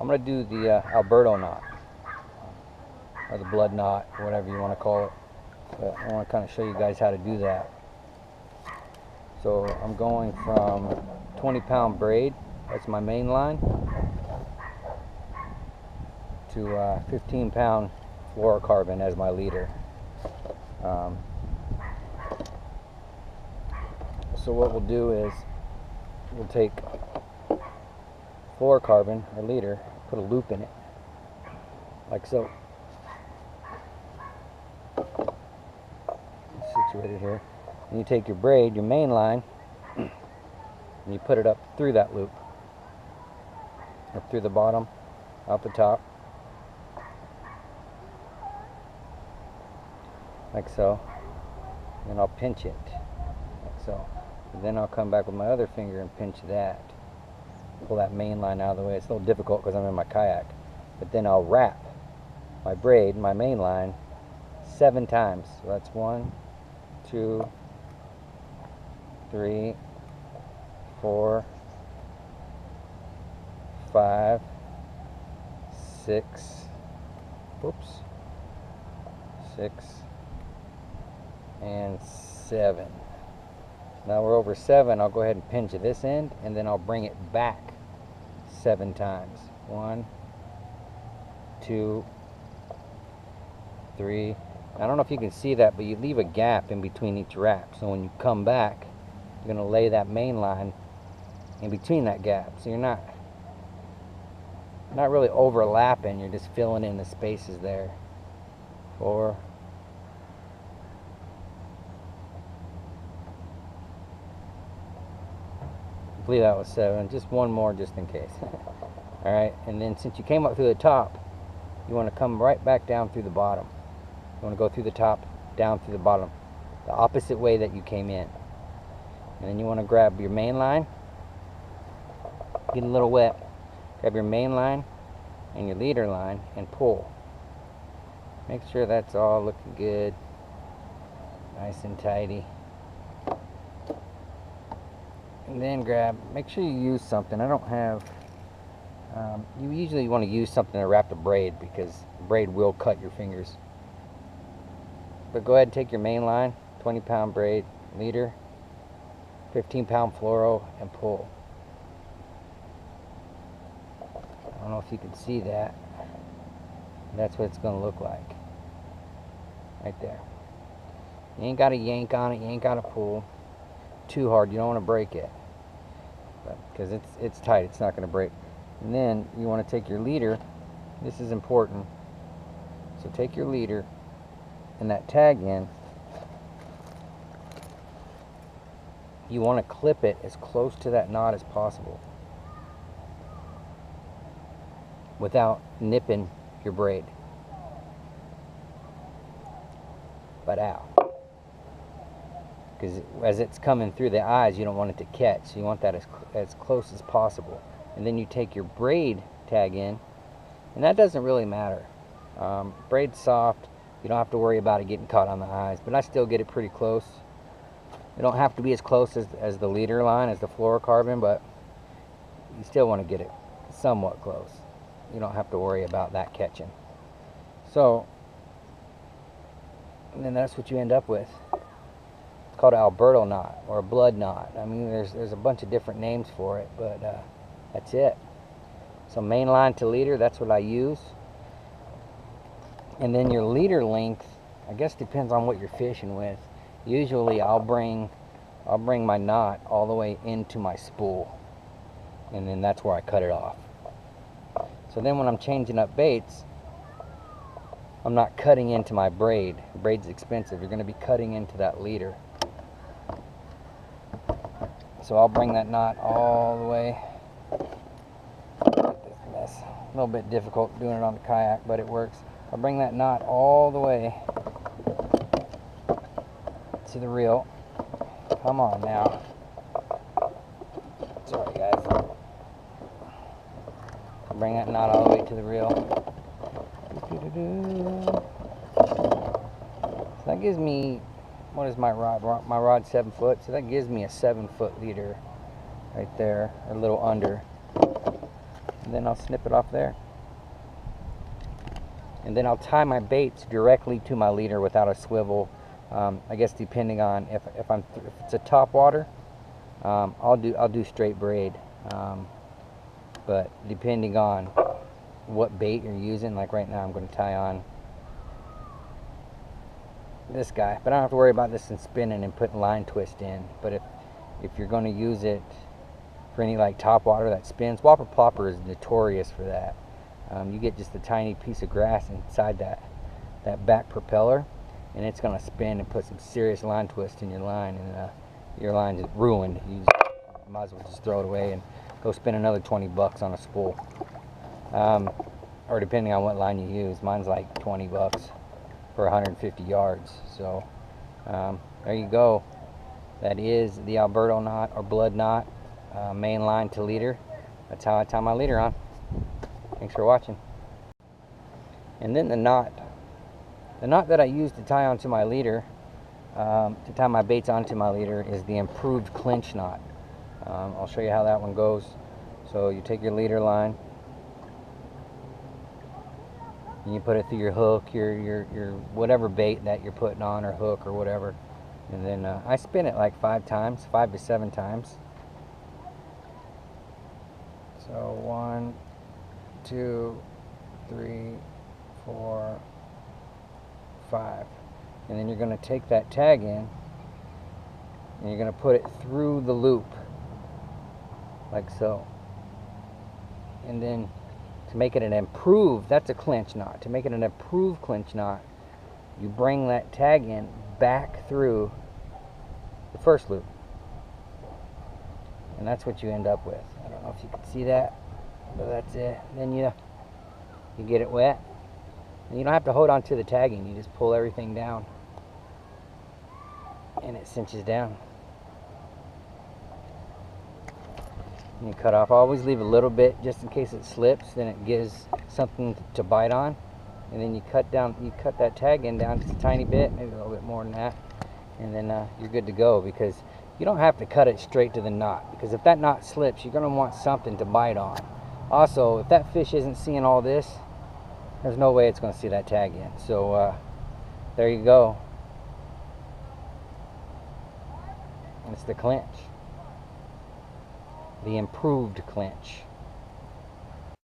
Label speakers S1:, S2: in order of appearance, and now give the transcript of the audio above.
S1: I'm going to do the Alberto knot, or the blood knot, whatever you want to call it. But I want to kind of show you guys how to do that. So I'm going from 20-pound braid, that's my main line, to 15-pound fluorocarbon as my leader. So what we'll do is we'll take fluorocarbon, or leader, put a loop in it, like so. It's situated here. And you take your braid, your main line, and you put it up through that loop, up through the bottom, out the top, like so. And I'll pinch it, like so. And then I'll come back with my other finger and pinch that. Pull that main line out of the way. It's a little difficult because I'm in my kayak. But then I'll wrap my braid, my main line, 7 times. So that's 1, 2, 3, 4, 5, 6, whoops, 6, and 7. Now we're over 7. I'll go ahead and pinch this end, and then I'll bring it back 7 times. 1, 2, 3. I don't know if you can see that, but you leave a gap in between each wrap. So when you come back, you're going to lay that main line in between that gap. So you're not really overlapping. You're just filling in the spaces there. 4. I believe that was 7. Just one more just in case. Alright, and then since you came up through the top, you want to come right back down through the bottom. You want to go through the top, down through the bottom, the opposite way that you came in. And then you want to grab your main line, get a little wet, grab your main line and your leader line and pull. Make sure that's all looking good, nice and tidy. And then grab, make sure you use something. I don't have, you usually want to use something to wrap the braid because the braid will cut your fingers. But go ahead and take your main line, 20-pound braid, leader, 15-pound fluoro, and pull. I don't know if you can see that. That's what it's going to look like. Right there. You ain't got to yank on it, you ain't got to pull too hard. You don't want to break it, because it's tight, it's not going to break. And then you want to take your leader. This is important. So take your leader and that tag in. You want to clip it as close to that knot as possible without nipping your braid. But out. Because as it's coming through the eyes, you don't want it to catch. So you want that as close as possible. And then you take your braid tag in, and that doesn't really matter. Braid's soft. You don't have to worry about it getting caught on the eyes, but I still get it pretty close. You don't have to be as close as the leader line, as the fluorocarbon, but you still want to get it somewhat close. You don't have to worry about that catching. So, and then that's what you end up with. It's called an Alberto knot, or a blood knot. I mean, there's a bunch of different names for it, but that's it. So main line to leader, that's what I use. And then your leader length, I guess depends on what you're fishing with. Usually I'll bring my knot all the way into my spool, and then that's where I cut it off. So then when I'm changing up baits, I'm not cutting into my braid. The braid's expensive. You're going to be cutting into that leader. So I'll bring that knot all the way. Mess. A little bit difficult doing it on the kayak, but it works. I'll bring that knot all the way to the reel. Come on now. Sorry guys. I'll bring that knot all the way to the reel. So that gives me, what is my rod? My rod's 7 foot, so that gives me a 7-foot leader right there, or a little under. and then I'll snip it off there. And then I'll tie my baits directly to my leader without a swivel. I guess depending on if it's a top water, I'll do straight braid. But depending on what bait you're using, like right now I'm going to tie on this guy, but I don't have to worry about this and spinning and putting line twist in. But if you're going to use it for any like top water that spins, Whopper Plopper is notorious for that. You get just a tiny piece of grass inside that back propeller, and it's going to spin and put some serious line twist in your line, and your line's ruined. You might as well just throw it away and go spend another 20 bucks on a spool. Or depending on what line you use, mine's like 20 bucks for 150 yards. So there you go. That is the Alberto knot or blood knot, main line to leader. That's how I tie my leader on. Thanks for watching. And then the knot that I use to tie onto my leader, to tie my baits onto my leader, is the improved clinch knot. I'll show you how that one goes. So you take your leader line, and you put it through your hook, your whatever bait that you're putting on, or hook or whatever, and then I spin it like 5 to 7 times. So 1, 2, 3, 4, 5, and then you're going to take that tag in and you're going to put it through the loop like so. And then to make it an improved, that's a clinch knot, to make it an improved clinch knot, you bring that tag in back through the first loop, and that's what you end up with. I don't know if you can see that, but that's it. Then you get it wet, and you don't have to hold on to the tagging, you just pull everything down and it cinches down. And you cut off. Always leave a little bit just in case it slips, then it gives something to bite on. And then you cut that tag in down just a tiny bit, maybe a little bit more than that, and then you're good to go, because you don't have to cut it straight to the knot, because if that knot slips, you're going to want something to bite on. Also, if that fish isn't seeing all this, there's no way it's going to see that tag in. So there you go. It's the clinch. The improved clinch.